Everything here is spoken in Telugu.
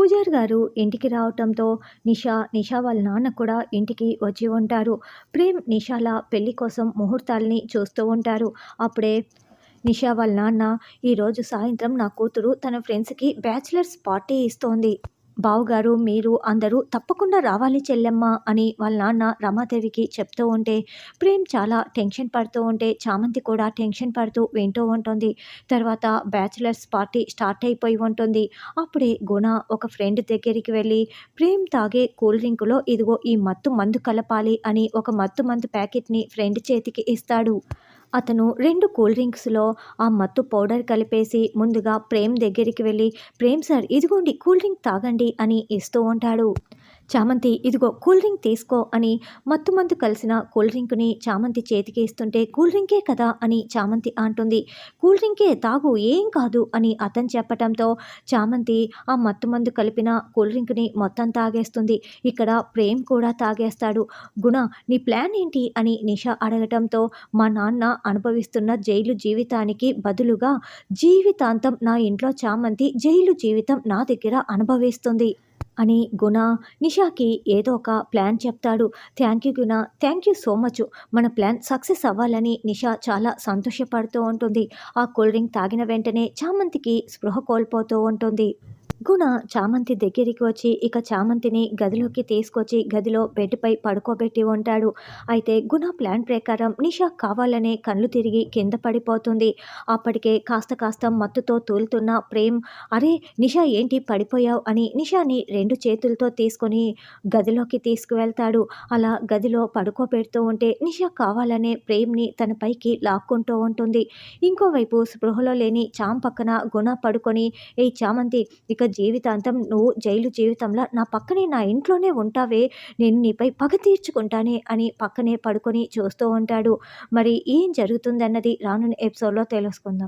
పూజారి గారు ఇంటికి రావటంతో నిషా వాళ్ళ నాన్న కూడా ఇంటికి వచ్చి ఉంటారు. ప్రేమ్ నిషాల పెళ్లి కోసం ముహూర్తాల్ని చూస్తూ ఉంటారు. అప్పుడే నిషా వాళ్ళ నాన్న, "ఈరోజు సాయంత్రం నా కూతురు తన ఫ్రెండ్స్‌కి బ్యాచిలర్స్ పార్టీ ఇస్తోంది. బావగారు, మీరు అందరూ తప్పకుండా రావాలి చెల్లెమ్మ" అని వాళ్ళ నాన్న రమాదేవికి చెప్తూ ఉంటే, ప్రేమ్ చాలా టెన్షన్ పడుతూ ఉంటే, చామంతి కూడా టెన్షన్ పడుతూ వింటూ ఉంటుంది. తర్వాత బ్యాచిలర్స్ పార్టీ స్టార్ట్ అయిపోయి ఉంటుంది. అప్పుడే గుణ ఒక ఫ్రెండ్ దగ్గరికి వెళ్ళి, ప్రేమ్ తాగే కూల్ డ్రింకులో ఇదిగో ఈ మత్తు మందు కలపాలి అని ఒక మత్తు మందు ప్యాకెట్‌ని ఫ్రెండ్ చేతికి ఇస్తాడు. అతను 2 కూల్ డ్రింక్స్‌లో ఆ మత్తు పౌడర్ కలిపేసి ముందుగా ప్రేమ్ దగ్గరికి వెళ్ళి, "ప్రేమ్ సార్, ఇదిగోండి కూల్ డ్రింక్ తాగండి" అని ఇస్తూ ఉంటాడు. చామంతి, "ఇదిగో కూల్ డ్రింక్ తీసుకో" అని మత్తు మందు కలిసిన కూల్ డ్రింక్‌ని చామంతి చేతికి ఇస్తుంటే, "కూల్ డ్రింకే కదా" అని చామంతి అంటుంది. "కూల్ డ్రింకే తాగు, ఏం కాదు" అని అతను చెప్పటంతో చామంతి ఆ మత్తు మందు కలిపిన కూల్ డ్రింక్‌ని మొత్తం తాగేస్తుంది. ఇక్కడ ప్రేమ్ కూడా తాగేస్తాడు. "గుణ, నీ ప్లాన్ ఏంటి" అని నిషా అడగటంతో, "మా నాన్న అనుభవిస్తున్న జైలు జీవితానికి బదులుగా జీవితాంతం నా ఇంట్లో చామంతి జైలు జీవితం నా దగ్గర అనుభవిస్తుంది" అని గుణ నిషాకి ఏదో ఒక ప్లాన్ చెప్తాడు. "Thank you Guna, thank you so much. మన ప్లాన్ సక్సెస్ అవ్వాలని" నిషా చాలా సంతోషపడుతూ ఉంటుంది. ఆ కూల్ డ్రింక్ తాగిన వెంటనే చామంతికి స్పృహ కోల్పోతూ ఉంటుంది. గుణ చామంతి దగ్గరికి వచ్చి ఇక చామంతిని గదిలోకి తీసుకొచ్చి గదిలో బెడ్‌పై పడుకోబెట్టి ఉంటాడు. అయితే గుణ ప్లాన్ ప్రకారం నిషా కావాలనే కళ్ళు తిరిగి కింద పడిపోతుంది. అప్పటికే కాస్త కాస్త మత్తుతో తూలుతున్న ప్రేమ్, "అరే నిషా, ఏంటి పడిపోయావు" అని నిషాని 2 చేతులతో తీసుకొని గదిలోకి తీసుకువెళ్తాడు. అలా గదిలో పడుకోబెడుతూ ఉంటే నిషా కావాలనే ప్రేమ్‌ని తన పైకి లాక్కుంటూ ఉంటుంది. ఇంకోవైపు స్పృహలో లేని చామ్ పక్కన గుణ పడుకొని, "ఏయ్ చామంతి, ఇక జీవితాంతం నువ్వు జైలు జీవితంలా నా పక్కనే నా ఇంట్లోనే ఉంటావే, నేను నీపై పగ తీర్చుకుంటానే" అని పక్కనే పడుకొని చూస్తూ ఉంటాడు. మరి ఏం జరుగుతుందన్నది రానున్న ఎపిసోడ్‌లో తెలుసుకుందాం.